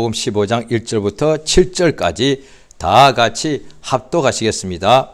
복음 15장 1절부터 7절까지 다 같이 합독하시겠습니다.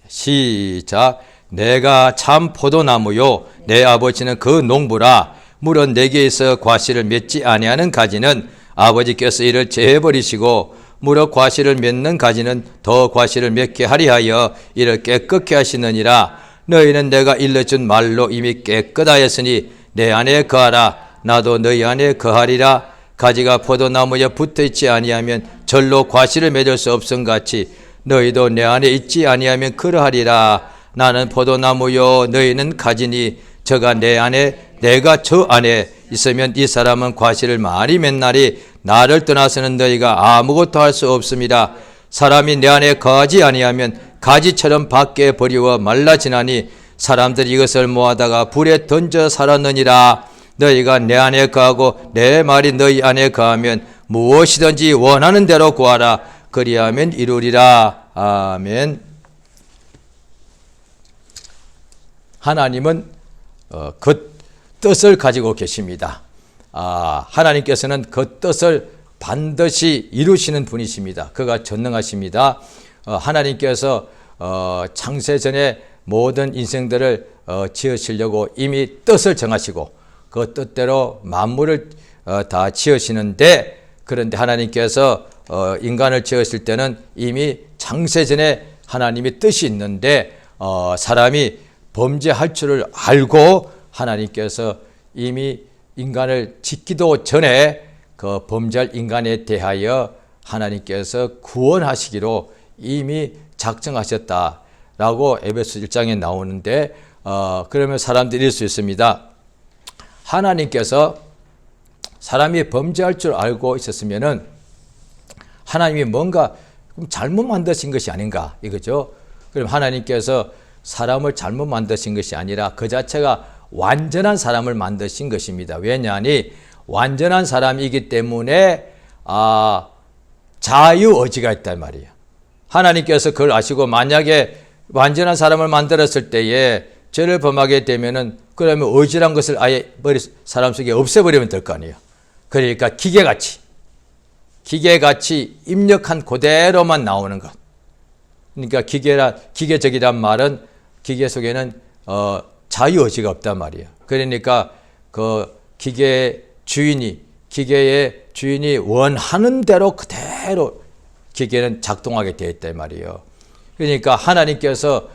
시작. 내가 참 포도나무요 내 아버지는 그 농부라. 물은 내게에서 과실을 맺지 아니하는 가지는 아버지께서 이를 제해버리시고 무릇 과실을 맺는 가지는 더 과실을 맺게 하리하여 이를 깨끗게 하시느니라. 너희는 내가 일러준 말로 이미 깨끗하였으니 내 안에 거하라. 나도 너희 안에 거하리라. 가지가 포도나무에 붙어있지 아니하면 절로 과실을 맺을 수 없음같이 너희도 내 안에 있지 아니하면 그러하리라. 나는 포도나무요 너희는 가지니 저가 내 안에 내가 저 안에 있으면 이 사람은 과실을 많이 맺나니 나를 떠나서는 너희가 아무것도 할 수 없습니다. 사람이 내 안에 거하지 아니하면 가지처럼 밖에 버리워 말라지나니 사람들이 이것을 모아다가 불에 던져 살았느니라. 너희가 내 안에 거하고 내 말이 너희 안에 거하면 무엇이든지 원하는 대로 구하라. 그리하면 이루리라. 아멘. 하나님은 그 뜻을 가지고 계십니다. 하나님께서는 그 뜻을 반드시 이루시는 분이십니다. 그가 전능하십니다. 하나님께서 창세전에 모든 인생들을 지으시려고 이미 뜻을 정하시고 그 뜻대로 만물을 다 지으시는데, 그런데 하나님께서 인간을 지으실 때는 이미 창세전에 하나님의 뜻이 있는데 사람이 범죄할 줄을 알고 하나님께서 이미 인간을 짓기도 전에 그 범죄할 인간에 대하여 하나님께서 구원하시기로 이미 작정하셨다라고 에베소 1장에 나오는데, 그러면 사람들이 이럴 수 있습니다. 하나님께서 사람이 범죄할 줄 알고 있었으면은 하나님이 뭔가 잘못 만드신 것이 아닌가 이거죠. 그럼 하나님께서 사람을 잘못 만드신 것이 아니라 그 자체가 완전한 사람을 만드신 것입니다. 왜냐하니 완전한 사람이기 때문에 자유의지가 있단 말이에요. 하나님께서 그걸 아시고 만약에 완전한 사람을 만들었을 때에 죄를 범하게 되면은 그러면 의지란 것을 아예 사람 속에 없애버리면 될 거 아니에요. 그러니까 기계같이 입력한 그대로만 나오는 것. 그러니까 기계적이란 말은 기계 속에는 자유의지가 없단 말이에요. 그러니까 그 기계의 주인이 원하는 대로 그대로 기계는 작동하게 되어 있단 말이에요. 그러니까 하나님께서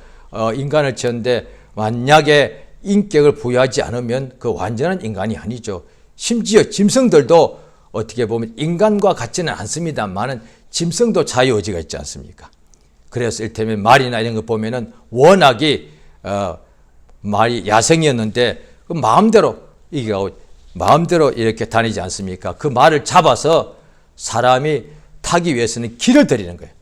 인간을 지었는데 만약에 인격을 부여하지 않으면 그 완전한 인간이 아니죠. 심지어 짐승들도 어떻게 보면 인간과 같지는 않습니다만은 짐승도 자유의지가 있지 않습니까? 그래서 이를테면 말이나 이런 거 보면은 워낙이 말이 야생이었는데 그 마음대로 이렇게 다니지 않습니까? 그 말을 잡아서 사람이 타기 위해서는 길을 들이는 거예요.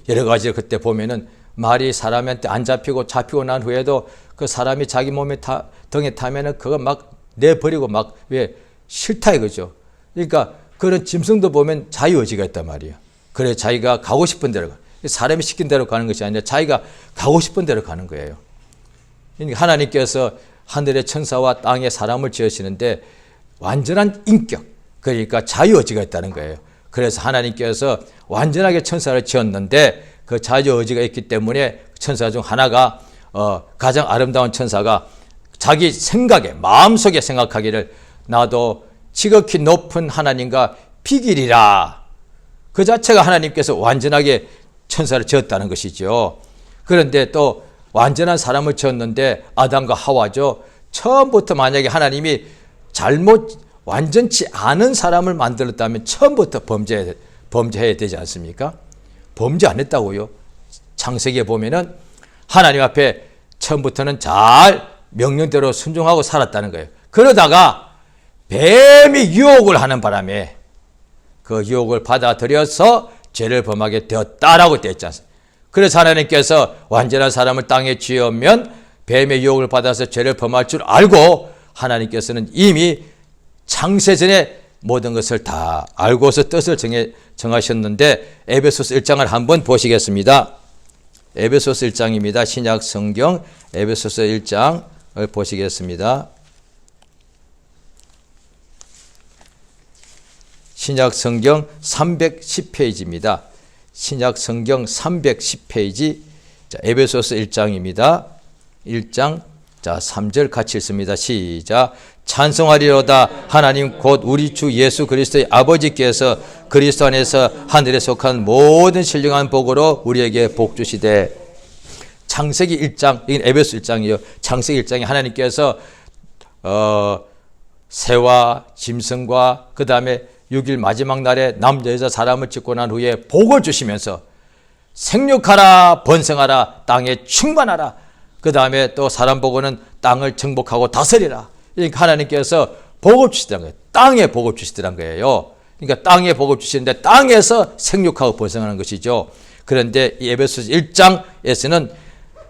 여러 가지 그때 보면은 말이 사람한테 안 잡히고 난 후에도 그 사람이 자기 몸에 등에 타면은 그거 막 내버리고 막 왜 싫다 이거죠. 그러니까 그런 짐승도 보면 자유의지가 있단 말이에요. 그래 자기가 가고 싶은 대로 사람이 시킨 대로 가는 것이 아니라 자기가 가고 싶은 대로 가는 거예요. 그러니까 하나님께서 하늘의 천사와 땅의 사람을 지으시는데 완전한 인격, 그러니까 자유의지가 있다는 거예요. 그래서 하나님께서 완전하게 천사를 지었는데 그 자유의지가 있기 때문에 천사 중 하나가 가장 아름다운 천사가 자기 생각에 마음속에 생각하기를 나도 지극히 높은 하나님과 비길이라. 그 자체가 하나님께서 완전하게 천사를 지었다는 것이죠. 그런데 또 완전한 사람을 지었는데 아담과 하와죠. 처음부터 만약에 하나님이 완전치 않은 사람을 만들었다면 처음부터 범죄해야 되지 않습니까? 범죄 안 했다고요. 창세기에 보면은 하나님 앞에 처음부터는 잘 명령대로 순종하고 살았다는 거예요. 그러다가 뱀이 유혹을 하는 바람에 그 유혹을 받아들여서 죄를 범하게 되었다라고 되어 있지 않습니까? 그래서 하나님께서 완전한 사람을 땅에 지으면 뱀의 유혹을 받아서 죄를 범할 줄 알고 하나님께서는 이미 창세전에 모든 것을 다 알고서 뜻을 정하셨는데 에베소서 1장을 한번 보시겠습니다. 에베소서 1장입니다. 신약 성경 에베소서 1장을 보시겠습니다. 신약 성경 310페이지입니다. 신약 성경 310페이지, 자, 에베소서 1장입니다. 1장, 자, 3절 같이 읽습니다. 시작. 찬송하리로다 하나님 곧 우리 주 예수 그리스도의 아버지께서 그리스도 안에서 하늘에 속한 모든 신령한 복으로 우리에게 복 주시되. 창세기 1장, 이건 에베소 1장이에요. 창세기 1장에 하나님께서 새와 짐승과 그 다음에 6일 마지막 날에 남자 여자 사람을 짓고 난 후에 복을 주시면서 생육하라 번성하라 땅에 충만하라, 그 다음에 또 사람 보고는 땅을 정복하고 다스리라. 그러니까 하나님께서 복을 주시더란 거예요. 땅에 복을 주시더란 거예요. 그러니까 땅에 복을 주시는데 땅에서 생육하고 번성하는 것이죠. 그런데 이 에베소서 1장에서는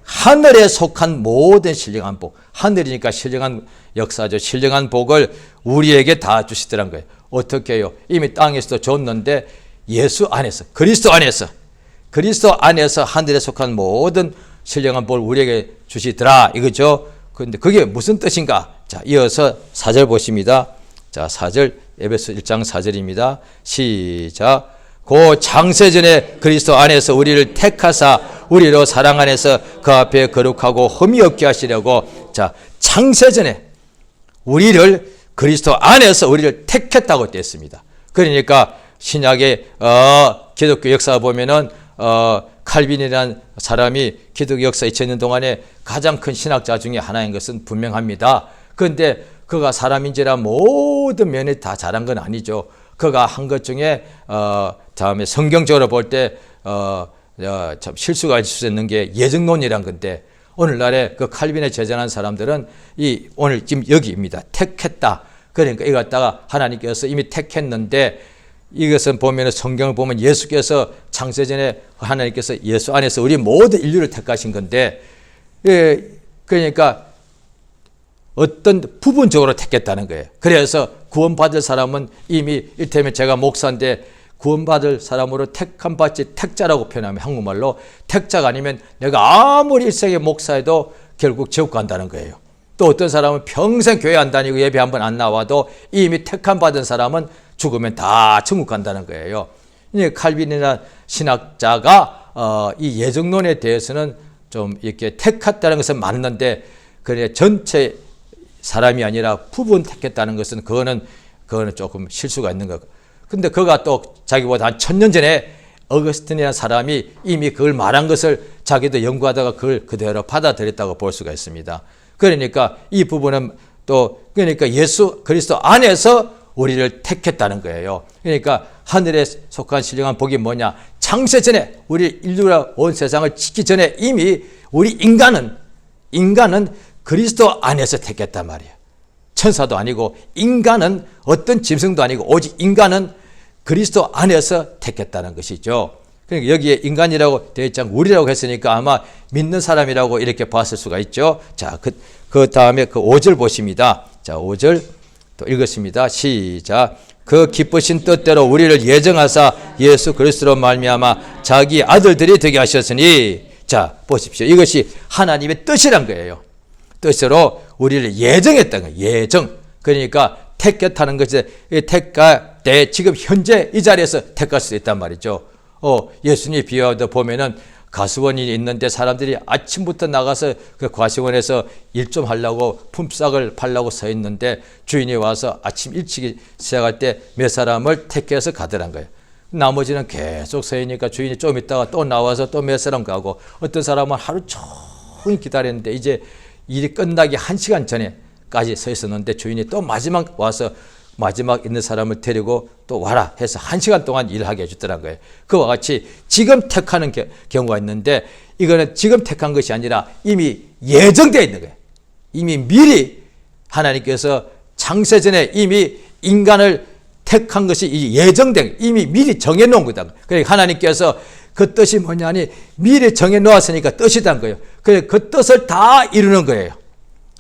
하늘에 속한 모든 신령한 복, 하늘이니까 신령한 역사죠. 신령한 복을 우리에게 다 주시더란 거예요. 어떻게 해요? 이미 땅에서도 줬는데 예수 안에서, 그리스도 안에서 하늘에 속한 모든 신령한 복을 우리에게 주시더라 이거죠. 그런데 그게 무슨 뜻인가? 자, 이어서 4절 보십니다. 자, 4절, 에베소 1장 4절입니다. 시작. 고 창세전에 그리스도 안에서 우리를 택하사 우리로 사랑 안에서 그 앞에 거룩하고 흠이 없게 하시려고. 자, 창세전에 우리를, 그리스도 안에서 우리를 택했다고 되어 있습니다. 그러니까 신약의 기독교 역사 보면은 칼빈이라는 사람이 기독교 역사 2000년 동안에 가장 큰 신학자 중에 하나인 것은 분명합니다. 그런데 그가 사람인지라 모든 면이 다 잘한 건 아니죠. 그가 한 것 중에 다음에 성경적으로 볼 때 참 실수가 있을 수 있는 게 예정론이란 건데, 오늘날에 그 칼빈에 제전한 사람들은 이 오늘 지금 여기입니다. 택했다. 그러니까 이거 갖다가 하나님께서 이미 택했는데, 이것은 보면 성경을 보면 예수께서 창세전에 하나님께서 예수 안에서 우리 모든 인류를 택하신 건데, 그러니까 어떤 부분적으로 택했다는 거예요. 그래서 구원받을 사람은 이미, 이를테면 제가 목사인데 구원받을 사람으로 택함 받지, 택자라고 표현하면 한국말로 택자가 아니면 내가 아무리 일생의 목사해도 결국 지옥 간다는 거예요. 또 어떤 사람은 평생 교회 안 다니고 예배 한 번 안 나와도 이미 택함 받은 사람은 죽으면 다 천국 간다는 거예요. 칼빈이라는 신학자가 이 예정론에 대해서는 좀 이렇게 택했다는 것은 맞는데, 그래 전체 사람이 아니라 부분 택했다는 것은 그거는 조금 실수가 있는 거고. 근데 그가 또 자기보다 한 1000년 전에 어거스틴이라는 사람이 이미 그걸 말한 것을 자기도 연구하다가 그걸 그대로 받아들였다고 볼 수가 있습니다. 그러니까 이 부분은 또, 그러니까 예수 그리스도 안에서 우리를 택했다는 거예요. 그러니까 하늘에 속한 신령한 복이 뭐냐? 창세 전에 우리 인류가 온 세상을 짓기 전에 이미 우리 인간은 그리스도 안에서 택했단 말이에요. 천사도 아니고 인간은 어떤 짐승도 아니고 오직 인간은 그리스도 안에서 택했다는 것이죠. 그러니까 여기에 인간이라고 되어 있지 않고 우리라고 했으니까 아마 믿는 사람이라고 이렇게 봤을 수가 있죠. 자, 그 다음에 그 5절 보십니다. 자, 5절 또 읽었습니다. 시작. 그 기쁘신 뜻대로 우리를 예정하사 예수 그리스도로 말미암아 자기 아들들이 되게 하셨으니. 자, 보십시오. 이것이 하나님의 뜻이란 거예요. 뜻으로 우리를 예정했다는 거예요. 예정. 그러니까 택했다는 것이, 택할 때 지금 현재 이 자리에서 택할 수 있단 말이죠. 예수님 비유하다 보면은 가수원이 있는데 사람들이 아침부터 나가서 그 과시원에서 일 좀 하려고 품삯을 팔려고 서 있는데 주인이 와서 아침 일찍 시작할 때 몇 사람을 택해서 가더란 거예요. 나머지는 계속 서 있으니까 주인이 좀 있다가 또 나와서 또 몇 사람 가고, 어떤 사람은 하루 종일 기다렸는데 이제 일이 끝나기 1시간 전에까지 서 있었는데 주인이 또 마지막 와서 마지막 있는 사람을 데리고 또 와라 해서 1시간 동안 일하게 해주더란 거예요. 그와 같이 지금 택하는 경우가 있는데, 이거는 지금 택한 것이 아니라 이미 예정되어 있는 거예요. 이미 미리 하나님께서 창세전에 이미 인간을 택한 것이 예정된, 이미 미리 정해놓은 거다. 그러니까 하나님께서 그 뜻이 뭐냐니 미리 정해놓았으니까 뜻이란 거예요. 그래서 그 뜻을 다 이루는 거예요.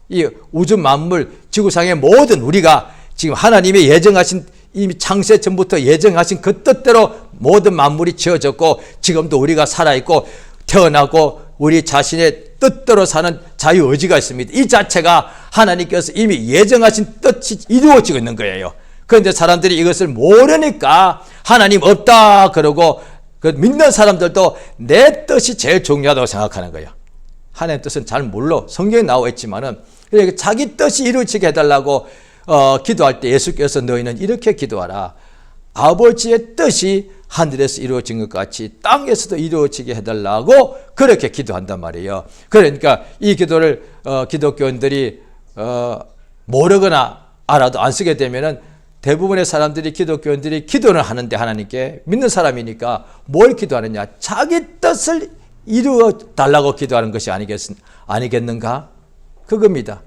이 우주 만물, 지구상의 모든 우리가 지금 하나님의 예정하신, 이미 창세 전부터 예정하신 그 뜻대로 모든 만물이 지어졌고, 지금도 우리가 살아있고 태어나고 우리 자신의 뜻대로 사는 자유의지가 있습니다. 이 자체가 하나님께서 이미 예정하신 뜻이 이루어지고 있는 거예요. 그런데 사람들이 이것을 모르니까 하나님 없다 그러고 그 믿는 사람들도 내 뜻이 제일 중요하다고 생각하는 거예요. 하나님 뜻은 잘 몰라. 성경에 나와 있지만은 그러니까 자기 뜻이 이루어지게 해달라고 기도할 때 예수께서 너희는 이렇게 기도하라. 아버지의 뜻이 하늘에서 이루어진 것 같이 땅에서도 이루어지게 해달라고 그렇게 기도한단 말이에요. 그러니까 이 기도를 기독교인들이 모르거나 알아도 안 쓰게 되면은 대부분의 사람들이 기독교인들이 기도를 하는데 하나님께 믿는 사람이니까 뭘 기도하느냐? 자기 뜻을 이루어 달라고 기도하는 것이 아니겠는가? 그겁니다.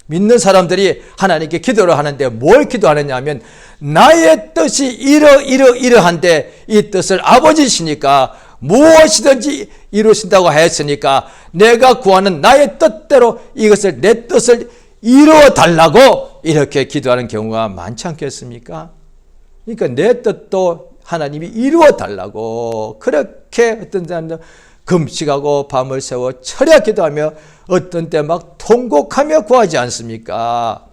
믿는 사람들이 하나님께 기도를 하는데 뭘 기도하느냐 하면 나의 뜻이 이러한데 이 뜻을 아버지시니까 무엇이든지 이루신다고 하였으니까 내가 구하는 나의 뜻대로 이것을 내 뜻을 이루어 달라고 이렇게 기도하는 경우가 많지 않겠습니까? 그러니까 내 뜻도 하나님이 이루어 달라고 그렇게 어떤 사람들 금식하고 밤을 새워 철야 기도하며 어떤 때 막 통곡하며 구하지 않습니까?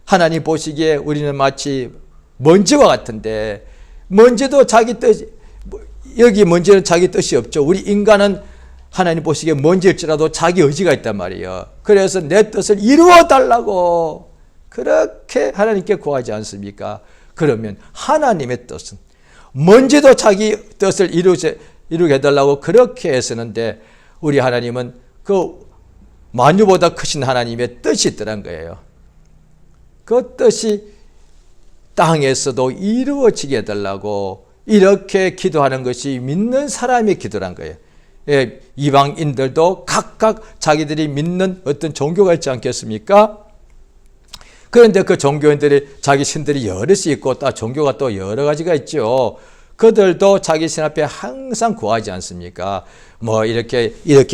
하나님 보시기에 우리는 마치 먼지와 같은데 먼지도 자기 뜻, 여기 먼지는 자기 뜻이 없죠. 우리 인간은 하나님 보시기에 먼지일지라도 자기 의지가 있단 말이에요. 그래서 내 뜻을 이루어 달라고 그렇게 하나님께 구하지 않습니까? 그러면 하나님의 뜻은 먼지도 자기 뜻을 이루게 해달라고 그렇게 애쓰는데 우리 하나님은 그 만유보다 크신 하나님의 뜻이 있더란 거예요. 그 뜻이 땅에서도 이루어지게 해달라고 이렇게 기도하는 것이 믿는 사람의 기도란 거예요. 예, 이방인들도 각각 자기들이 믿는 어떤 종교가 있지 않겠습니까? 그런데 그 종교인들이 자기 신들이 여럿이 있고 또 종교가 또 여러 가지가 있죠. 그들도 자기 신 앞에 항상 구하지 않습니까? 뭐 이렇게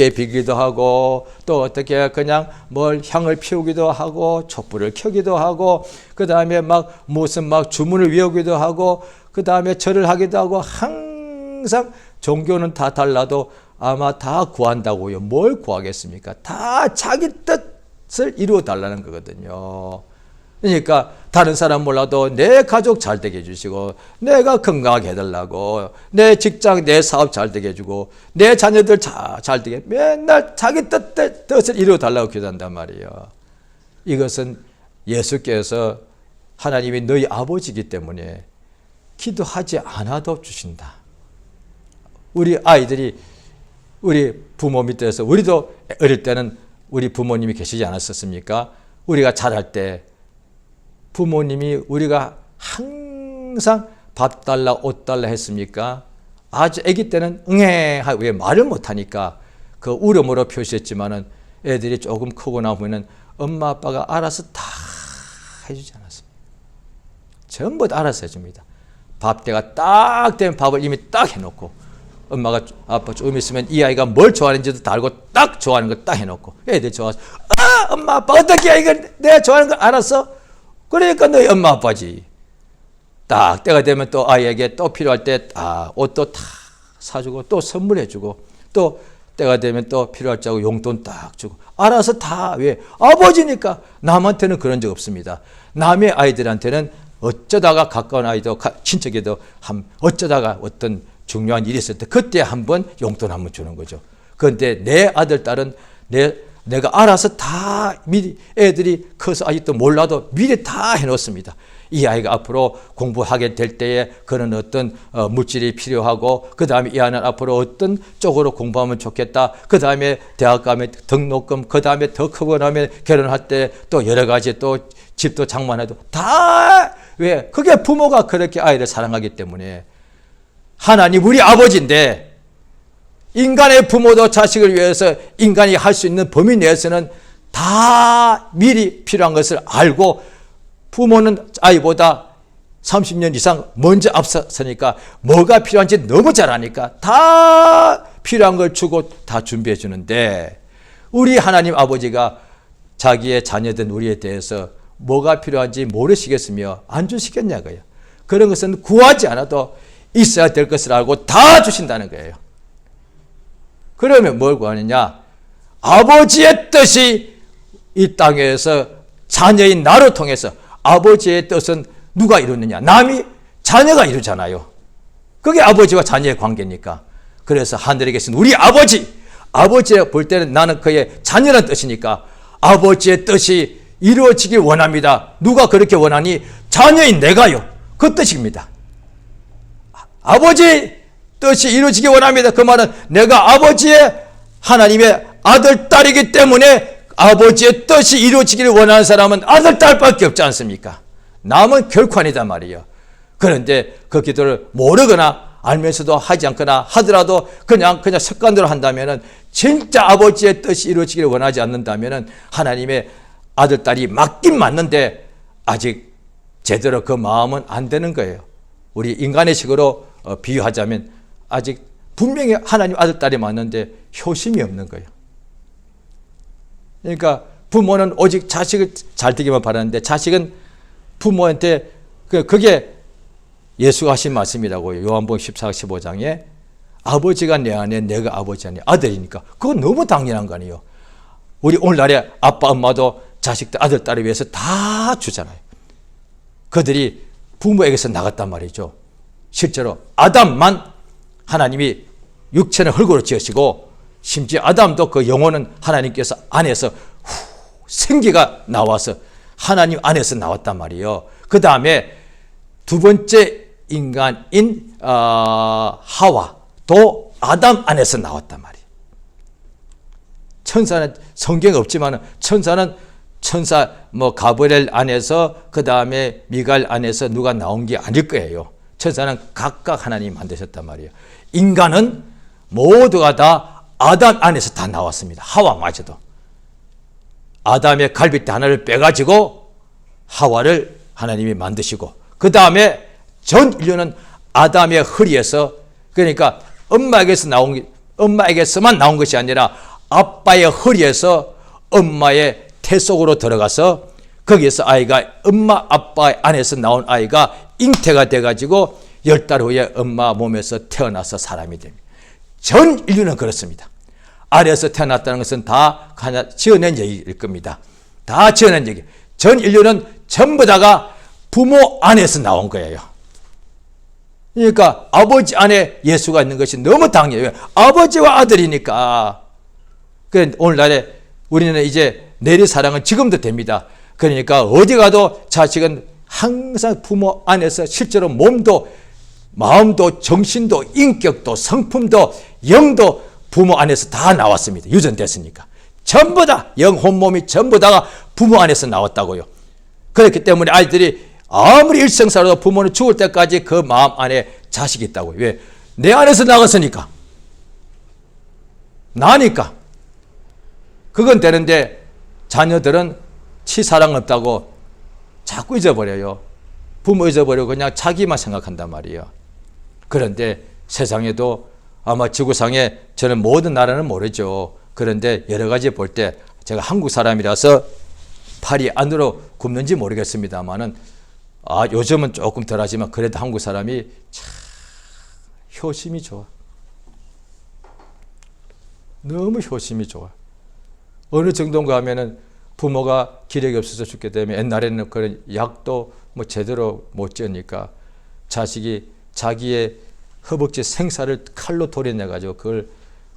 비기도 하고 또 어떻게 그냥 뭘 향을 피우기도 하고 촛불을 켜기도 하고 그 다음에 막 무슨 막 주문을 외우기도 하고 그 다음에 절을 하기도 하고 항상 종교는 다 달라도 아마 다 구한다고요. 뭘 구하겠습니까? 다 자기 뜻을 이루어 달라는 거거든요. 그러니까 다른 사람 몰라도 내 가족 잘 되게 해주시고 내가 건강하게 해달라고 내 직장 내 사업 잘 되게 해주고 내 자녀들 잘 되게 맨날 자기 뜻을 이루어 달라고 기도한단 말이에요. 이것은 예수께서 하나님이 너희 아버지이기 때문에 기도하지 않아도 주신다. 우리 아이들이 우리 부모 밑에서 우리도 어릴 때는 우리 부모님이 계시지 않았었습니까? 우리가 자랄 때 부모님이 우리가 항상 밥 달라 옷 달라 했습니까? 아주 아기 때는 응애 왜 말을 못하니까 그 울음으로 표시했지만은 애들이 조금 크고 나면은 엄마 아빠가 알아서 다 해주지 않았습니다. 전부 다 알아서 해줍니다. 밥 때가 딱 되면 밥을 이미 딱 해놓고 엄마가 아빠 조금 있으면 이 아이가 뭘 좋아하는지도 다 알고 딱 좋아하는 거 딱 해놓고 애들 좋아서 엄마 아빠 어떻게 이걸 내가 좋아하는 걸 알았어? 그러니까 너희 엄마 아빠지. 딱 때가 되면 또 아이에게 또 필요할 때 옷도 다 사주고 또 선물해주고 또 때가 되면 또 필요할 때 용돈 딱 주고 알아서 다 왜? 아버지니까. 남한테는 그런 적 없습니다. 남의 아이들한테는 어쩌다가 가까운 아이도 친척에도 어쩌다가 어떤 중요한 일이 있을 때 그때 한번 용돈 한번 주는 거죠. 그런데 내 아들 딸은 내가 알아서 다 미리 애들이 커서 아직도 몰라도 미리 다 해놓습니다. 이 아이가 앞으로 공부하게 될 때에 그런 어떤 물질이 필요하고 그 다음에 이 아이는 앞으로 어떤 쪽으로 공부하면 좋겠다. 그 다음에 대학 가면 등록금 그 다음에 더 크고 나면 결혼할 때 또 여러 가지 또 집도 장만해도 다 왜? 그게 부모가 그렇게 아이를 사랑하기 때문에 하나님 우리 아버지인데 인간의 부모도 자식을 위해서 인간이 할 수 있는 범위 내에서는 다 미리 필요한 것을 알고 부모는 아이보다 30년 이상 먼저 앞서니까 뭐가 필요한지 너무 잘 아니까 다 필요한 걸 주고 다 준비해 주는데 우리 하나님 아버지가 자기의 자녀된 우리에 대해서 뭐가 필요한지 모르시겠으며 안 주시겠냐고요. 그런 것은 구하지 않아도 있어야 될 것을 알고 다 주신다는 거예요. 그러면 뭘 구하느냐? 아버지의 뜻이 이 땅에서 자녀인 나를 통해서 아버지의 뜻은 누가 이루느냐? 남이 자녀가 이루잖아요. 그게 아버지와 자녀의 관계니까. 그래서 하늘에 계신 우리 아버지, 아버지가 볼 때는 나는 그의 자녀란 뜻이니까 아버지의 뜻이 이루어지길 원합니다. 누가 그렇게 원하니? 자녀인 내가요. 그 뜻입니다. 아버지 뜻이 이루어지길 원합니다. 그 말은 내가 아버지의 하나님의 아들, 딸이기 때문에 아버지의 뜻이 이루어지기를 원하는 사람은 아들, 딸밖에 없지 않습니까? 남은 결코 아니다 말이에요. 그런데 그 기도를 모르거나 알면서도 하지 않거나 하더라도 그냥 습관대로 한다면은 진짜 아버지의 뜻이 이루어지기를 원하지 않는다면은 하나님의 아들, 딸이 맞긴 맞는데 아직 제대로 그 마음은 안 되는 거예요. 우리 인간의 식으로 비유하자면 아직 분명히 하나님 아들, 딸이 맞는데 효심이 없는 거예요. 그러니까 부모는 오직 자식을 잘 되기만 바라는데 자식은 부모한테 그게 예수가 하신 말씀이라고요. 요한복음 14, 15장에 아버지가 내 안에 내가 아버지 안에 아들이니까 그건 너무 당연한 거 아니에요. 우리 오늘날에 아빠 엄마도 자식들 아들 딸을 위해서 다 주잖아요. 그들이 부모에게서 나갔단 말이죠. 실제로 아담만 하나님이 육체는 흙으로 지으시고 심지어 아담도 그 영혼은 하나님께서 안에서 생기가 나와서 하나님 안에서 나왔단 말이에요. 그 다음에 두 번째 인간인 하와도 아담 안에서 나왔단 말이에요. 천사는 성경에 없지만 천사는 천사 가브리엘 안에서 그 다음에 미가엘 안에서 누가 나온 게 아닐 거예요. 천사는 각각 하나님이 만드셨단 말이에요. 인간은 모두가 다 아담 안에서 다 나왔습니다. 하와마저도. 아담의 갈빗대 하나를 빼가지고 하와를 하나님이 만드시고 그 다음에 전 인류는 아담의 허리에서 그러니까 엄마에게서만 나온 것이 아니라 아빠의 허리에서 엄마의 태 속으로 들어가서 거기에서 아이가 엄마 아빠 안에서 나온 아이가 잉태가 돼가지고 10달 후에 엄마 몸에서 태어나서 사람이 됩니다. 전 인류는 그렇습니다. 아래에서 태어났다는 것은 다 지어낸 얘기일 겁니다. 다 지어낸 얘기. 전 인류는 전부 다가 부모 안에서 나온 거예요. 그러니까 아버지 안에 예수가 있는 것이 너무 당연해요. 아버지와 아들이니까. 그런데 오늘날에 우리는 이제 내리사랑은 지금도 됩니다. 그러니까 어디 가도 자식은 항상 부모 안에서 실제로 몸도 마음도 정신도 인격도 성품도 영도 부모 안에서 다 나왔습니다. 유전됐으니까. 전부 다 영혼 몸이 전부 다가 부모 안에서 나왔다고요. 그렇기 때문에 아이들이 아무리 일생살아도 부모는 죽을 때까지 그 마음 안에 자식이 있다고요. 왜? 내 안에서 나갔으니까. 나니까. 그건 되는데 자녀들은 치사랑 없다고 자꾸 잊어버려요. 부모 잊어버리고 그냥 자기만 생각한단 말이에요. 그런데 세상에도 아마 지구상에 저는 모든 나라는 모르죠. 그런데 여러 가지 볼 때 제가 한국 사람이라서 팔이 안으로 굽는지 모르겠습니다만은 요즘은 조금 덜하지만 그래도 한국 사람이 참 효심이 좋아. 너무 효심이 좋아. 어느 정도인가 하면은 부모가 기력이 없어서 죽게 되면 옛날에는 그런 약도 제대로 못 지으니까 자식이 자기의 허벅지 생사를 칼로 도려내가지고 그걸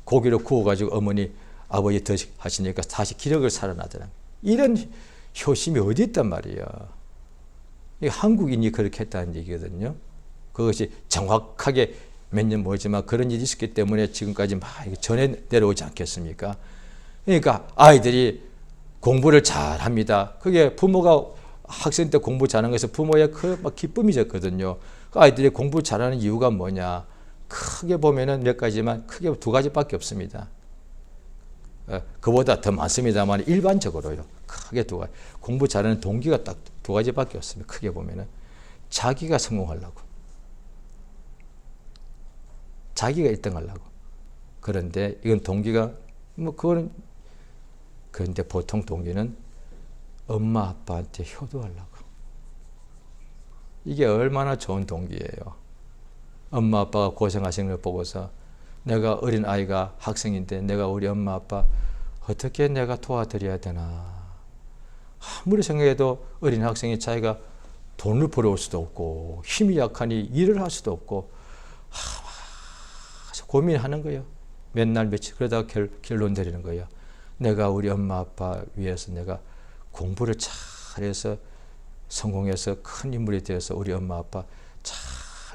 고기로 구워가지고 어머니 아버지 드시니까 다시 기력을 살아나더라. 이런 효심이 어디 있단 말이야. 한국인이 그렇게 했다는 얘기거든요. 그것이 정확하게 몇 년 모르지만 그런 일이 있었기 때문에 지금까지 막 전해 내려오지 않겠습니까? 그러니까 아이들이 공부를 잘 합니다. 그게 부모가 학생 때 공부 잘하는 것은 부모의 기쁨이었거든요. 아이들이 공부 잘하는 이유가 뭐냐? 크게 보면은 몇 가지만 크게 두 가지밖에 없습니다. 그보다 더 많습니다만 일반적으로요. 크게 두 가지. 공부 잘하는 동기가 딱 두 가지밖에 없습니다. 크게 보면은 자기가 성공하려고. 자기가 1등 하려고. 그런데 이건 동기가 그거는 그런데 보통 동기는 엄마 아빠한테 효도하려고. 이게 얼마나 좋은 동기예요. 엄마 아빠가 고생하시는 걸 보고서 내가 어린 아이가 학생인데 내가 우리 엄마 아빠 어떻게 내가 도와드려야 되나. 아무리 생각해도 어린 학생이 자기가 돈을 벌어올 수도 없고 힘이 약하니 일을 할 수도 없고 고민하는 거예요. 몇 날 며칠 그러다가 결론 내리는 거예요. 내가 우리 엄마 아빠 위해서 내가 공부를 잘해서 성공해서 큰 인물이 되어서 우리 엄마 아빠 잘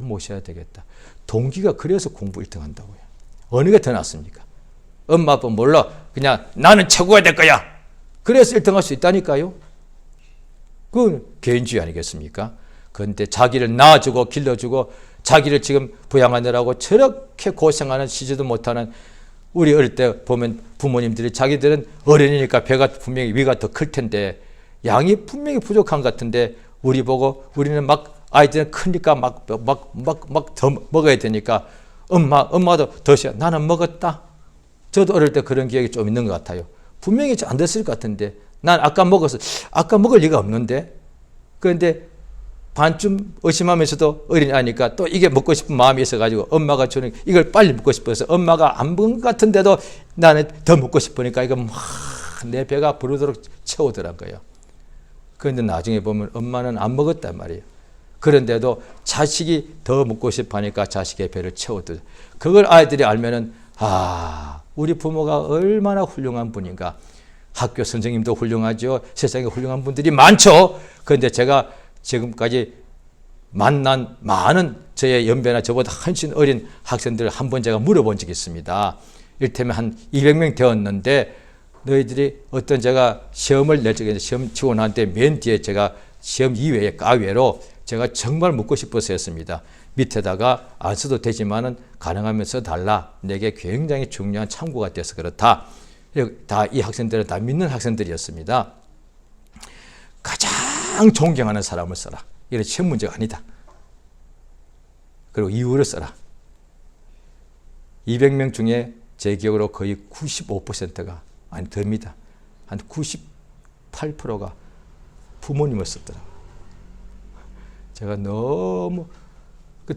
모셔야 되겠다. 동기가 그래서 공부 1등 한다고요. 어느 게 더 낫습니까? 엄마 아빠 몰라. 그냥 나는 최고가 될 거야. 그래서 1등 할 수 있다니까요. 그건 개인주의 아니겠습니까? 그런데 자기를 낳아주고 길러주고 자기를 지금 부양하느라고 저렇게 고생하는 쉬지도 못하는 우리 어릴 때 보면 부모님들이 자기들은 어린이니까 배가 분명히 위가 더 클 텐데 양이 분명히 부족한 것 같은데 우리 보고 우리는 막 아이들은 크니까 막 더 먹어야 되니까 엄마도 더 싫어. 나는 먹었다. 저도 어릴 때 그런 기억이 좀 있는 것 같아요. 분명히 안 됐을 것 같은데 난 아까 먹었어. 아까 먹을 리가 없는데. 그런데 반쯤 의심하면서도 어린아이니까 또 이게 먹고 싶은 마음이 있어가지고 엄마가 주는 이걸 빨리 먹고 싶어서 엄마가 안 먹은 것 같은데도 나는 더 먹고 싶으니까 이거 막 내 배가 부르도록 채우더란 거예요. 그런데 나중에 보면 엄마는 안 먹었단 말이에요. 그런데도 자식이 더 먹고 싶어 하니까 자식의 배를 채우듯. 그걸 아이들이 알면은 우리 부모가 얼마나 훌륭한 분인가. 학교 선생님도 훌륭하죠. 세상에 훌륭한 분들이 많죠. 그런데 제가 지금까지 만난 많은 저의 연배나 저보다 훨씬 어린 학생들 한 번 제가 물어본 적이 있습니다. 이를테면 한 200명 되었는데 너희들이 어떤 제가 시험을 낼 적에 시험 치고 난 뒤에 맨 뒤에 제가 시험 이외에 까외로 제가 정말 묻고 싶어서 했습니다. 밑에다가 안 써도 되지만은 가능하면 써달라. 내게 굉장히 중요한 참고가 돼서 그렇다. 다 이 학생들은 다 믿는 학생들이었습니다. 가장 존경하는 사람을 써라. 이런 시험 문제가 아니다. 그리고 이유를 써라. 200명 중에 제 기억으로 거의 95%가 아니 됩니다. 한 98%가 부모님을 썼더라고요. 제가 너무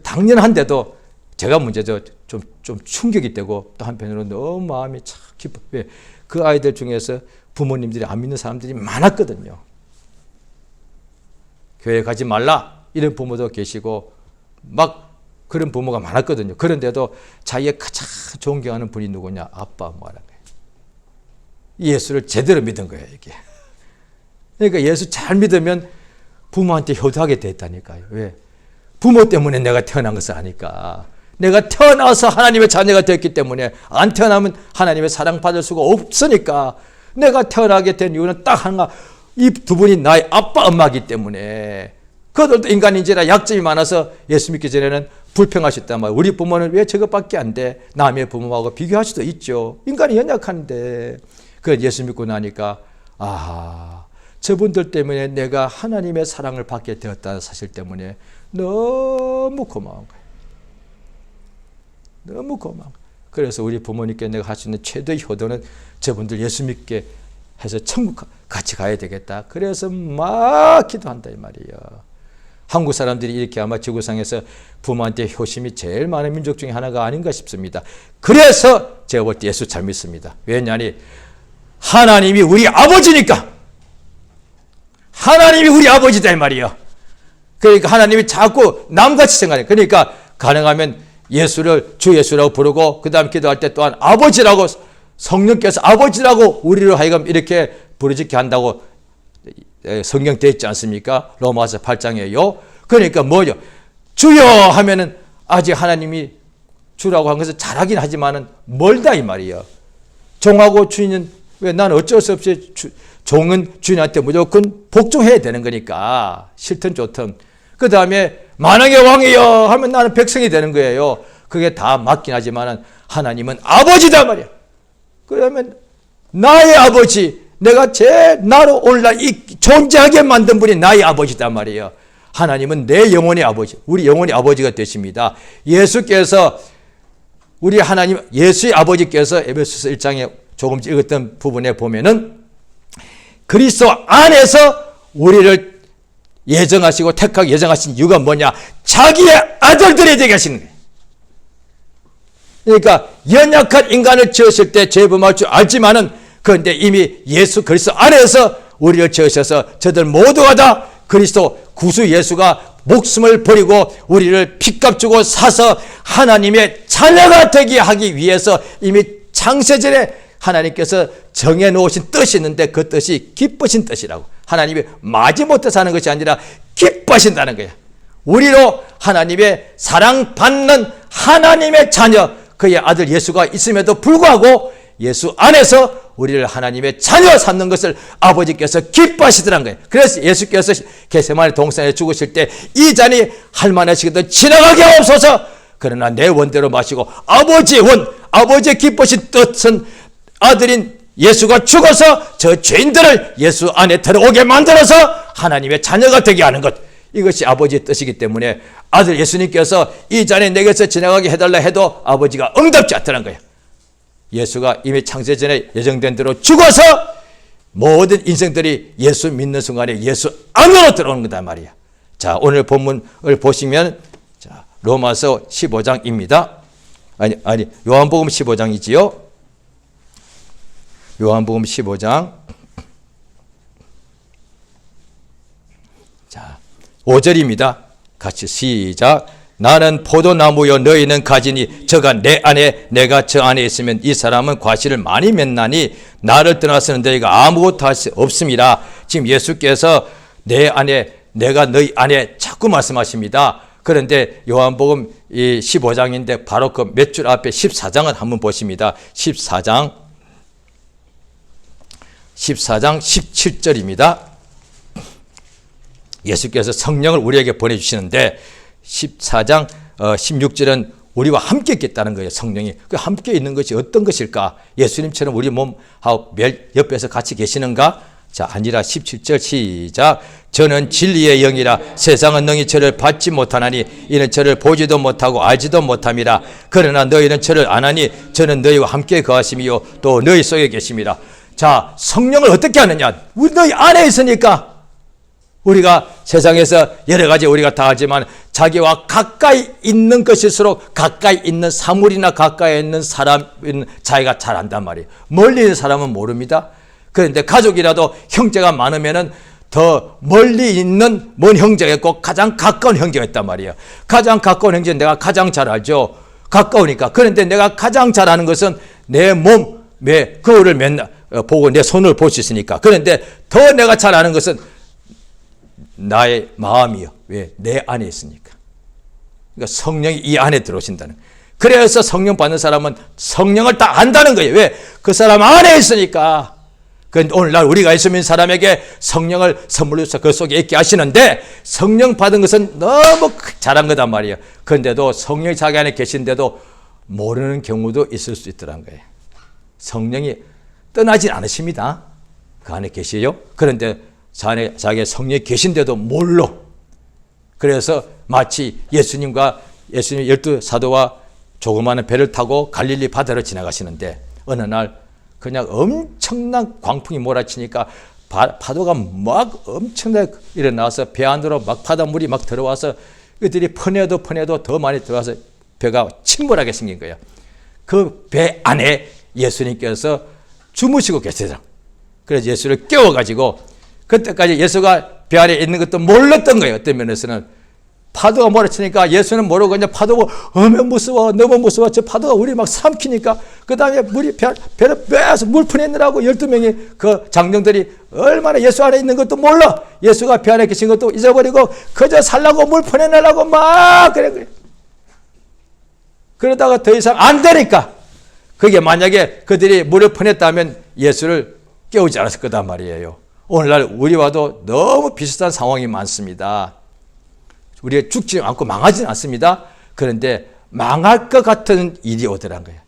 당연한데도 제가 문제죠. 좀 충격이 되고 또 한편으로 너무 마음이 참 기뻐. 왜? 그 아이들 중에서 부모님들이 안 믿는 사람들이 많았거든요. 교회 가지 말라 이런 부모도 계시고 막 그런 부모가 많았거든요. 그런데도 자기가 가장 존경하는 분이 누구냐? 아빠, 엄마라는 거예요. 예수를 제대로 믿은 거예요, 이게. 그러니까 예수 잘 믿으면 부모한테 효도하게 됐다니까요. 왜? 부모 때문에 내가 태어난 것을 아니까. 내가 태어나서 하나님의 자녀가 되었기 때문에 안 태어나면 하나님의 사랑받을 수가 없으니까 내가 태어나게 된 이유는 딱 하나. 이 두 분이 나의 아빠, 엄마이기 때문에 그들도 인간인지라 약점이 많아서 예수 믿기 전에는 불평하셨단 말이에요. 우리 부모는 왜 저것밖에 안 돼? 남의 부모하고 비교할 수도 있죠. 인간이 연약한데. 그 예수 믿고 나니까 저분들 때문에 내가 하나님의 사랑을 받게 되었다는 사실 때문에 너무 고마운 거예요. 너무 고마운 거예요. 그래서 우리 부모님께 내가 할 수 있는 최대의 효도는 저분들 예수 믿게 해서 천국 같이 가야 되겠다. 그래서 막 기도한다 이 말이에요. 한국 사람들이 이렇게 아마 지구상에서 부모한테 효심이 제일 많은 민족 중에 하나가 아닌가 싶습니다. 그래서 제가 볼 때 예수 잘 믿습니다. 왜냐하니 하나님이 우리 아버지니까. 하나님이 우리 아버지다 이 말이에요. 그러니까 하나님이 자꾸 남같이 생각해요. 그러니까 가능하면 예수를 주 예수라고 부르고 그 다음 기도할 때 또한 아버지라고 성령께서 아버지라고 우리를 하여금 이렇게 부르짖게 한다고 성경 되어 있지 않습니까? 로마서 8장에요. 그러니까 뭐죠? 주여 하면은 아직 하나님이 주라고 한 것을 잘하긴 하지만은 멀다 이 말이에요. 종하고 주인은 왜 나는 어쩔 수 없이 종은 주인한테 무조건 복종해야 되는 거니까 싫든 좋든. 그 다음에 만왕의 왕이여 하면 나는 백성이 되는 거예요. 그게 다 맞긴 하지만은 하나님은 아버지다 말이야. 그러면 나의 아버지, 내가 나로 오늘날 존재하게 만든 분이 나의 아버지단 말이에요. 하나님은 내 영혼의 아버지, 우리 영혼의 아버지가 되십니다. 예수께서 우리 하나님, 예수의 아버지께서 에베소서 1장에 조금 읽었던 부분에 보면은 그리스도 안에서 우리를 예정하시고 택하고 예정하신 이유가 뭐냐? 자기의 아들들이 되게 하시는 거예요. 그러니까 연약한 인간을 지으실 때 죄범할 줄 알지만은 그런데 이미 예수 그리스도 안에서 우리를 지으셔서 저들 모두가 다 그리스도 구수 예수가 목숨을 버리고 우리를 핏값 주고 사서 하나님의 자녀가 되게 하기 위해서 이미 창세전에 하나님께서 정해놓으신 뜻이 있는데 그 뜻이 기쁘신 뜻이라고. 하나님이 마지못해서 하는 것이 아니라 기뻐하신다는 거야. 우리로 하나님의 사랑받는 하나님의 자녀, 그의 아들 예수가 있음에도 불구하고 예수 안에서 우리를 하나님의 자녀 삼는 것을 아버지께서 기뻐하시더란 거예요. 그래서 예수께서 겟세마네 동산에 죽으실 때 이 잔이 할만하시거든 지나가게 하옵소서. 그러나 내 원대로 마시고 아버지의 원, 아버지의 기쁘신 뜻은 아들인 예수가 죽어서 저 죄인들을 예수 안에 들어오게 만들어서 하나님의 자녀가 되게 하는 것, 이것이 아버지의 뜻이기 때문에 아들 예수님께서 이 잔이 내게서 지나가게 해달라 해도 아버지가 응답지 않다는 거예요. 예수가 이미 창세전에 예정된 대로 죽어서 모든 인생들이 예수 믿는 순간에 예수 안으로 들어오는 거다 말이야. 자, 오늘 본문을 보시면 자, 로마서 15장입니다. 아니 요한복음 15장이지요. 요한복음 15장 자 5절입니다. 같이 시작. 나는 포도나무요 너희는 가지니 저가 내 안에 내가 저 안에 있으면 이 사람은 과실을 많이 맺나니 나를 떠나서는 너희가 아무것도 할 수 없습니다. 지금 예수께서 내 안에 내가 너희 안에 자꾸 말씀하십니다. 그런데 요한복음 15장인데 바로 그 몇 줄 앞에 14장을 한번 보십니다. 14장 17절입니다. 예수께서 성령을 우리에게 보내주시는데 14장 16절은 우리와 함께 있겠다는 거예요. 성령이. 그 함께 있는 것이 어떤 것일까? 예수님처럼 우리 몸하고 옆에서 같이 계시는가? 자, 아니라 17절 시작. 저는 진리의 영이라 세상은 능히 저를 받지 못하나니 이는 저를 보지도 못하고 알지도 못함이라. 그러나 너희는 저를 아나니 저는 너희와 함께 거하심이요 또 너희 속에 계심이라. 자, 성령을 어떻게 하느냐? 우리 너희 안에 있으니까. 우리가 세상에서 여러 가지 우리가 다 하지만 자기와 가까이 있는 것일수록 가까이 있는 사물이나 가까이 있는 사람은 자기가 잘 안단 말이에요. 멀리 있는 사람은 모릅니다. 그런데 가족이라도 형제가 많으면은 더 멀리 있는 먼 형제가 있고 가장 가까운 형제가 있단 말이에요. 가장 가까운 형제는 내가 가장 잘 알죠. 가까우니까. 그런데 내가 가장 잘 아는 것은 내 몸의 거울을 맨날 보고 내 손을 볼 수 있으니까. 그런데 더 내가 잘 아는 것은 나의 마음이요. 왜? 내 안에 있으니까. 그러니까 성령이 이 안에 들어오신다는 거예요. 그래서 성령 받는 사람은 성령을 다 안다는 거예요. 왜? 그 사람 안에 있으니까. 그런데 오늘날 우리가 예수 믿는 사람에게 성령을 선물로 주셔서 그 속에 있게 하시는데 성령 받은 것은 너무 잘한 거단 말이에요. 그런데도 성령이 자기 안에 계신데도 모르는 경우도 있을 수 있더란 거예요. 성령이 떠나진 않으십니다. 그 안에 계시죠. 그런데 자기의 성령이 계신데도 몰라. 그래서 마치 예수님 12사도와 조그마한 배를 타고 갈릴리 바다를 지나가시는데 어느 날 그냥 엄청난 광풍이 몰아치니까 파도가 막 엄청나게 일어나서 배 안으로 막 바닷물이 막 들어와서 그들이 퍼내도 더 많이 들어와서 배가 침몰하게 생긴 거예요. 그 배 안에 예수님께서 주무시고 계시더라. 그래서 예수를 깨워가지고 그때까지 예수가 배 안에 있는 것도 몰랐던 거예요. 어떤 면에서는 파도가 몰아치니까 예수는 모르고 그냥 파도가 너무 무서워. 저 파도가 우리 막 삼키니까 그 다음에 물이 배를 빼서 물 퍼내느라고 12명이 그 장정들이 얼마나 예수 안에 있는 것도 몰라. 예수가 배 안에 계신 것도 잊어버리고 그저 살라고 물 퍼내느라고 막 그래. 그러다가 더 이상 안 되니까 그게 만약에 그들이 물을 퍼냈다면 예수를 깨우지 않았을 거단 말이에요. 오늘날 우리와도 너무 비슷한 상황이 많습니다. 우리가 죽지 않고 망하지는 않습니다. 그런데 망할 것 같은 일이 오더란 거예요.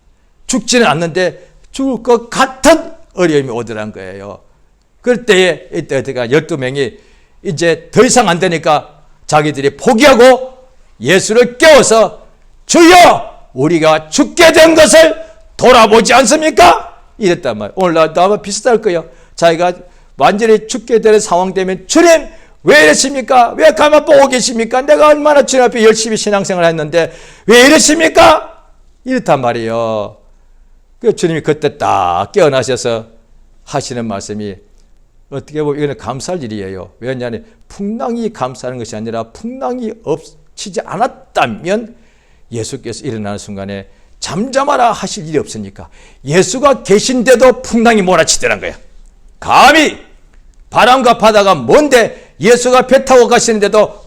죽지는 않는데 죽을 것 같은 어려움이 오더란 거예요. 그럴 때에 이때가 12명이 이제 더 이상 안 되니까 자기들이 포기하고 예수를 깨워서 주여 우리가 죽게 된 것을 돌아보지 않습니까? 이랬단 말이에요. 오늘날도 아마 비슷할 거예요. 자기가 완전히 죽게 되는 상황 되면 주님 왜 이러십니까? 왜 가만 보고 계십니까? 내가 얼마나 주님 앞에 열심히 신앙생활 했는데 왜 이러십니까? 이렇단 말이에요. 그 주님이 그때 딱 깨어나셔서 하시는 말씀이 어떻게 보면 이거는 감사할 일이에요. 왜냐하면 풍랑이 감사하는 것이 아니라 풍랑이 없치지 않았다면 예수께서 일어나는 순간에 잠잠하라 하실 일이 없으니까 예수가 계신데도 풍랑이 몰아치더란 거예요. 감히 바람과 바다가 뭔데 예수가 배 타고 가시는데도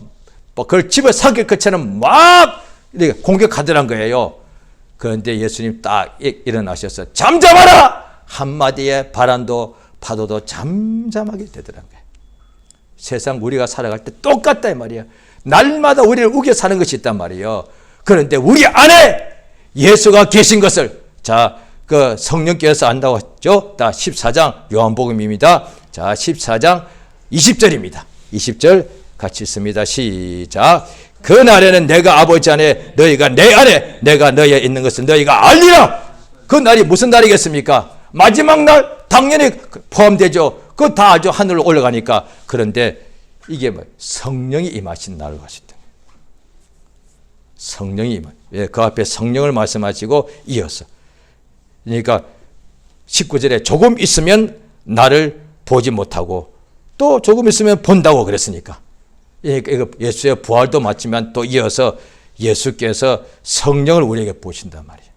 그걸 집어 삼킬 것처럼 막 이렇게 공격하더란 거예요. 그런데 예수님 딱 일어나셔서 잠잠하라! 한마디에 바람도 파도도 잠잠하게 되더란 거예요. 세상 우리가 살아갈 때 똑같다 이 말이에요. 날마다 우리를 우겨 사는 것이 있단 말이에요. 그런데 우리 안에 예수가 계신 것을 그 성령께서 안다고 했죠. 14장 요한복음입니다. 14장 20절입니다. 20절 같이 있습니다. 시작. 그날에는 내가 아버지 안에 너희가 내 안에 내가 너희에 있는 것을 너희가 알리라. 그 날이 무슨 날이겠습니까? 마지막 날 당연히 포함되죠. 그거 다 아주 하늘로 올라가니까. 그런데 이게 뭐 성령이 임하신 날을 가신다. 성령이 임하. 예, 그 앞에 성령을 말씀하시고 이어서. 그러니까 19절에 조금 있으면 나를 보지 못하고 또 조금 있으면 본다고 그랬으니까. 이거 예수의 부활도 맞지만 또 이어서 예수께서 성령을 우리에게 부으신단 말이에요.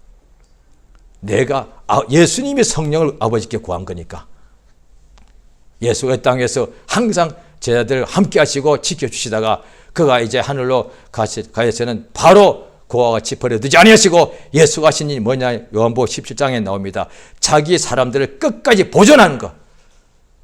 예수님이 성령을 아버지께 구한 거니까. 예수가 땅에서 항상 제자들 함께 하시고 지켜주시다가 그가 이제 하늘로 가셔서는 바로 그와 같이 버려두지 아니하시고 예수가 하신 일이 뭐냐? 요한복음 17장에 나옵니다. 자기 사람들을 끝까지 보존하는 것.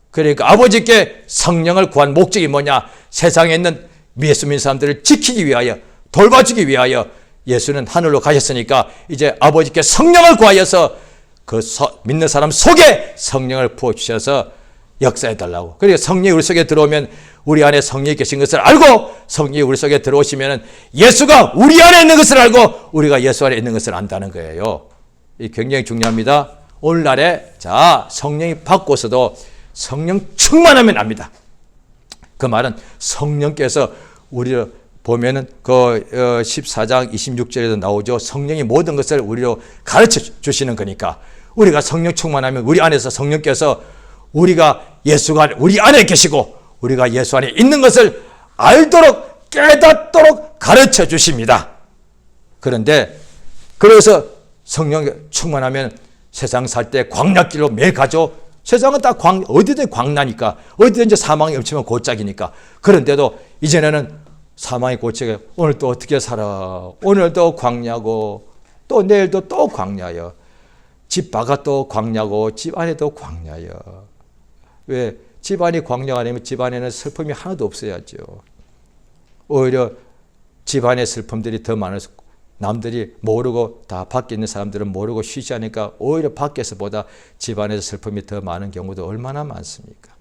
그러니까 아버지께 성령을 구한 목적이 뭐냐? 세상에 있는 예수 믿는 사람들을 지키기 위하여, 돌봐주기 위하여 예수는 하늘로 가셨으니까 이제 아버지께 성령을 구하여서 그 믿는 사람 속에 성령을 부어주셔서 역사해달라고. 그리고 성령이 우리 속에 들어오면 우리 안에 성령이 계신 것을 알고 성령이 우리 속에 들어오시면 예수가 우리 안에 있는 것을 알고 우리가 예수 안에 있는 것을 안다는 거예요. 이 굉장히 중요합니다. 오늘날에 성령이 받고서도 성령 충만하면 압니다. 그 말은 성령께서 우리를 보면은 그 14장 26절에도 나오죠. 성령이 모든 것을 우리로 가르쳐 주시는 거니까 우리가 성령 충만하면 우리 안에서 성령께서 우리가 예수가 우리 안에 계시고 우리가 예수 안에 있는 것을 알도록 깨닫도록 가르쳐 주십니다. 그런데 그래서 성령 충만하면 세상 살 때 광야길로 매일 가죠. 세상은 다 어디든 광나니까 어디든지 사망이 엎치면 골짜기니까. 그런데도 이전에는 사망이 골짜기 오늘 또 어떻게 살아? 오늘도 광야고 또 내일도 또 광야여. 집 바깥도 광야고 집 안에도 광야여. 왜? 집 안이 광야가 아니면 집 안에는 슬픔이 하나도 없어야죠. 오히려 집 안의 슬픔들이 더 많아서 남들이 모르고 다 밖에 있는 사람들은 모르고 쉬지 않으니까 오히려 밖에서보다 집 안에서 슬픔이 더 많은 경우도 얼마나 많습니까?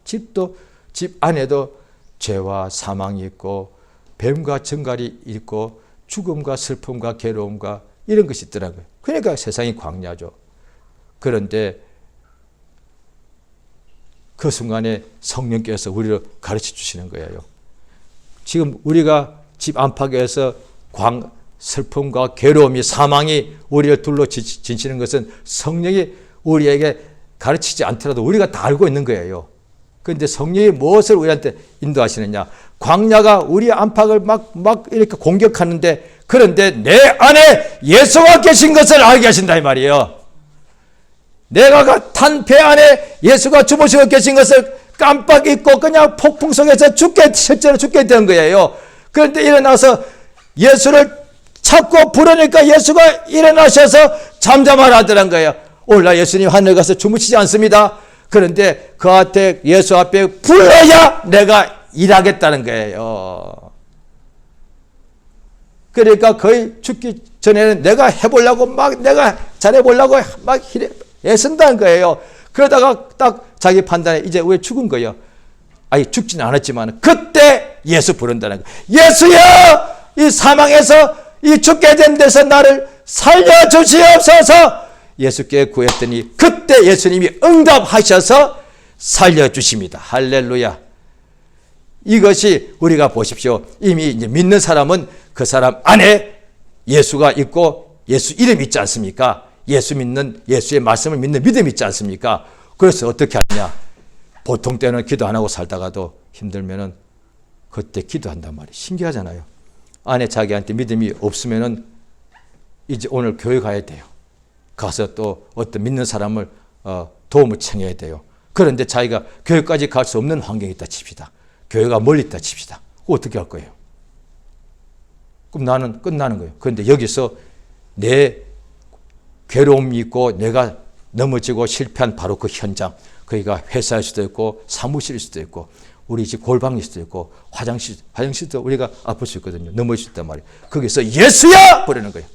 집 안에도 죄와 사망이 있고 뱀과 정갈이 있고 죽음과 슬픔과 괴로움과 이런 것이 있더라고요. 그러니까 세상이 광야죠. 그런데 그 순간에 성령께서 우리를 가르쳐 주시는 거예요. 지금 우리가 집 안팎에서 슬픔과 괴로움이 사망이 우리를 둘러 진치는 것은 성령이 우리에게 가르치지 않더라도 우리가 다 알고 있는 거예요. 그런데 성령이 무엇을 우리한테 인도하시느냐? 광야가 우리 안팎을 막 이렇게 공격하는데 그런데 내 안에 예수가 계신 것을 알게 하신다 이 말이에요. 내가 탄 배 안에 예수가 주무시고 계신 것을 깜빡 잊고 그냥 폭풍 속에서 실제로 죽게 된 거예요. 그런데 일어나서 예수를 찾고 부르니까 예수가 일어나셔서 잠잠하라 하더란 거예요. 오늘날 예수님 하늘 가서 주무시지 않습니다. 그런데 그 앞에 예수 앞에 불러야 내가 일하겠다는 거예요. 그러니까 거의 죽기 전에는 내가 해보려고 내가 잘해보려고 애쓴다는 거예요. 그러다가 딱 자기 판단에 이제 왜 죽은 거예요. 아니 죽지는 않았지만 그때 예수 부른다는 거예요. 예수여! 이 사망에서 이 죽게 된 데서 나를 살려주시옵소서. 예수께 구했더니 그때 예수님이 응답하셔서 살려주십니다. 할렐루야. 이것이 우리가 보십시오. 이미 이제 믿는 사람은 그 사람 안에 예수가 있고 예수 이름이 있지 않습니까? 예수의 말씀을 믿는 믿음이 있지 않습니까? 그래서 어떻게 하느냐? 보통 때는 기도 안 하고 살다가도 힘들면은 그때 기도한단 말이에요. 신기하잖아요. 안에 자기한테 믿음이 없으면은 이제 오늘 교회 가야 돼요. 가서 또 어떤 믿는 사람을 도움을 청해야 돼요. 그런데 자기가 교회까지 갈 수 없는 환경이 있다 칩시다. 교회가 멀리 있다 칩시다. 어떻게 할 거예요? 그럼 나는 끝나는 거예요. 그런데 여기서 내 괴로움이 있고 내가 넘어지고 실패한 바로 그 현장, 거기가 회사일 수도 있고 사무실일 수도 있고 우리 집 골방일 수도 있고 화장실도 우리가 아플 수 있거든요. 넘어질 수 있단 말이에요. 거기서 예수야! 부르는 거예요.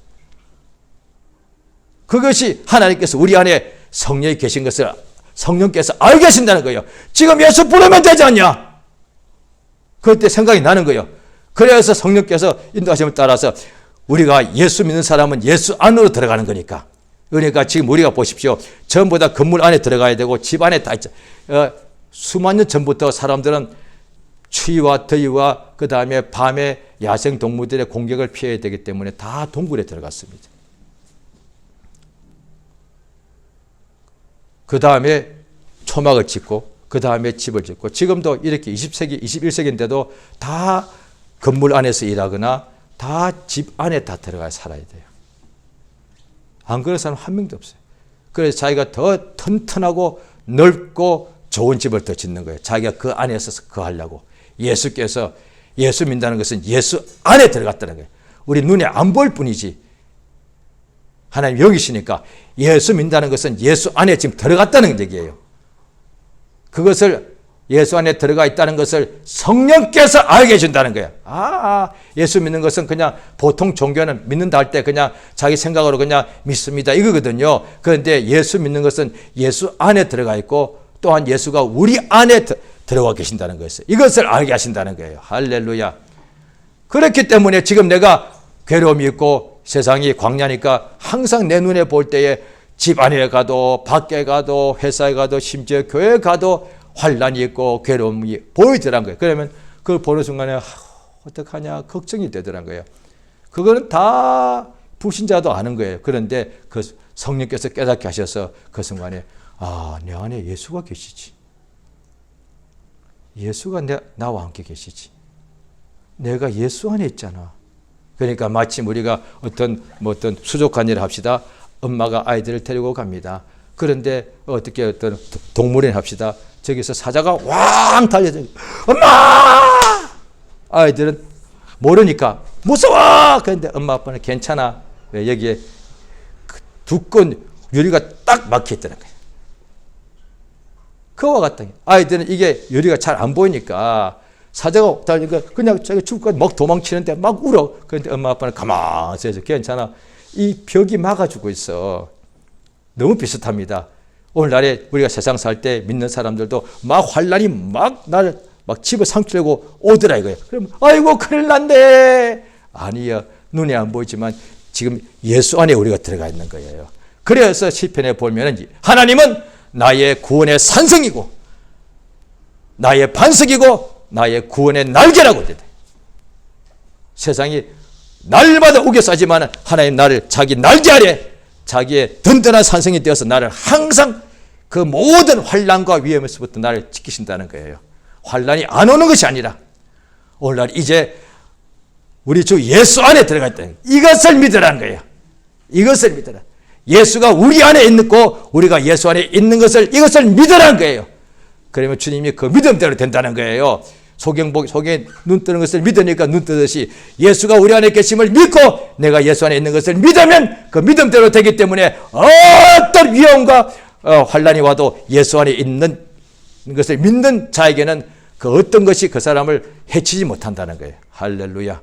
그것이 하나님께서 우리 안에 성령이 계신 것을 성령께서 알게 하신다는 거예요. 지금 예수 부르면 되지 않냐? 그때 생각이 나는 거예요. 그래서 성령께서 인도하심을 따라서 우리가 예수 믿는 사람은 예수 안으로 들어가는 거니까. 그러니까 지금 우리가 보십시오. 전부 다 건물 안에 들어가야 되고 집 안에 다 있죠. 수만 년 전부터 사람들은 추위와 더위와 그 다음에 밤에 야생 동물들의 공격을 피해야 되기 때문에 다 동굴에 들어갔습니다. 그 다음에 초막을 짓고 그 다음에 집을 짓고 지금도 이렇게 20세기, 21세기인데도 다 건물 안에서 일하거나 다 집 안에 다 들어가 살아야 돼요. 안 그런 사람 한 명도 없어요. 그래서 자기가 더 튼튼하고 넓고 좋은 집을 더 짓는 거예요. 자기가 그 안에서 거하려고. 예수께서 예수 믿는다는 것은 예수 안에 들어갔다는 거예요. 우리 눈에 안 보일 뿐이지. 하나님 여기시니까 예수 믿는다는 것은 예수 안에 지금 들어갔다는 얘기예요. 그것을 예수 안에 들어가 있다는 것을 성령께서 알게 해준다는 거예요. 예수 믿는 것은 그냥 보통 종교는 믿는다 할 때 그냥 자기 생각으로 그냥 믿습니다 이거거든요. 그런데 예수 믿는 것은 예수 안에 들어가 있고 또한 예수가 우리 안에 들어가 계신다는 거였어요. 이것을 알게 하신다는 거예요. 할렐루야. 그렇기 때문에 지금 내가 괴로움이 있고 세상이 광야니까 항상 내 눈에 볼 때에 집 안에 가도 밖에 가도 회사에 가도 심지어 교회에 가도 환난이 있고 괴로움이 보이더란 거예요. 그러면 그걸 보는 순간에 어떡하냐 걱정이 되더란 거예요. 그거는 다 불신자도 아는 거예요. 그런데 그 성령께서 깨닫게 하셔서 그 순간에 내 안에 예수가 계시지. 예수가 나와 함께 계시지. 내가 예수 안에 있잖아. 그러니까 마침 우리가 어떤 수족관 일을 합시다. 엄마가 아이들을 데리고 갑니다. 그런데 어떻게 어떤 동물원 합시다. 저기서 사자가 왕 달려들어. 엄마! 아이들은 모르니까 무서워! 그런데 엄마 아빠는 괜찮아. 왜 여기에 두꺼운 유리가 딱 막혀 있다는 거예요. 그와 같다. 아이들은 이게 유리가 잘 안 보이니까 사자가 달리니까 그냥 자기 죽고 막 도망치는데 막 울어. 그런데 엄마 아빠는 가만히 있어서 괜찮아. 이 벽이 막아주고 있어. 너무 비슷합니다. 오늘날에 우리가 세상 살 때 믿는 사람들도 막 환란이 막 나를 막 집어 삼키려고 오더라 이거예요. 그러면 아이고 큰일 난데. 아니요. 눈에 안 보이지만 지금 예수 안에 우리가 들어가 있는 거예요. 그래서 시편에 보면은 하나님은 나의 구원의 산성이고 나의 반석이고 나의 구원의 날개라고 돼. 세상이 날마다 우겨싸지만 하나님 나를 자기 날개 아래 자기의 든든한 산성이 되어서 나를 항상 그 모든 환난과 위험에서부터 나를 지키신다는 거예요. 환난이 안 오는 것이 아니라 오늘날 이제 우리 주 예수 안에 들어가 있다. 이것을 믿으라는 거예요. 이것을 믿으라. 예수가 우리 안에 있고 우리가 예수 안에 있는 것을 이것을 믿으라는 거예요. 그러면 주님이 그 믿음대로 된다는 거예요. 속에 눈 뜨는 것을 믿으니까 눈 뜨듯이 예수가 우리 안에 계심을 믿고 내가 예수 안에 있는 것을 믿으면 그 믿음대로 되기 때문에 어떤 위험과 환난이 와도 예수 안에 있는 것을 믿는 자에게는 그 어떤 것이 그 사람을 해치지 못한다는 거예요. 할렐루야.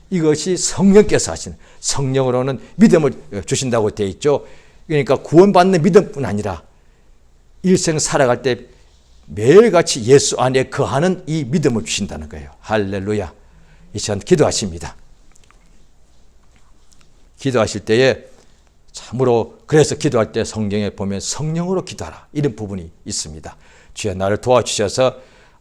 이것이 성령께서 하시는, 성령으로는 믿음을 주신다고 되어 있죠. 그러니까 구원받는 믿음뿐 아니라 일생 살아갈 때 매일같이 예수 안에 거하는 이 믿음을 주신다는 거예요. 할렐루야. 이 시간 기도하십니다. 기도하실 때에 참으로 그래서 기도할 때 성경에 보면 성령으로 기도하라 이런 부분이 있습니다. 주여 나를 도와주셔서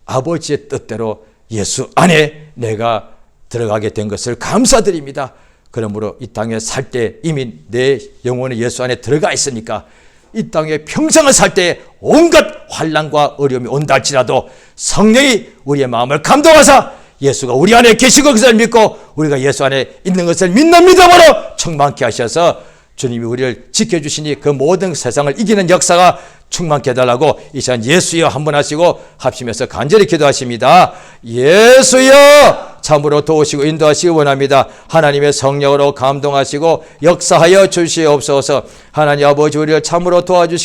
아버지의 뜻대로 예수 안에 내가 들어가게 된 것을 감사드립니다. 그러므로 이 땅에 살 때 이미 내 영혼이 예수 안에 들어가 있으니까 이 땅에 평생을 살 때에 온갖 환난과 어려움이 온다 할지라도 성령이 우리의 마음을 감동하사 예수가 우리 안에 계시고 그것을 믿고 우리가 예수 안에 있는 것을 믿는 믿음으로 충만케 하셔서 주님이 우리를 지켜주시니 그 모든 세상을 이기는 역사가 충만케 해달라고 이 시간 예수여 한번 하시고 합심해서 간절히 기도하십니다. 예수여 참으로 도우시고 인도하시기 원합니다. 하나님의 성령으로 감동하시고 역사하여 주시옵소서. 하나님 아버지 우리를 참으로 도와주시고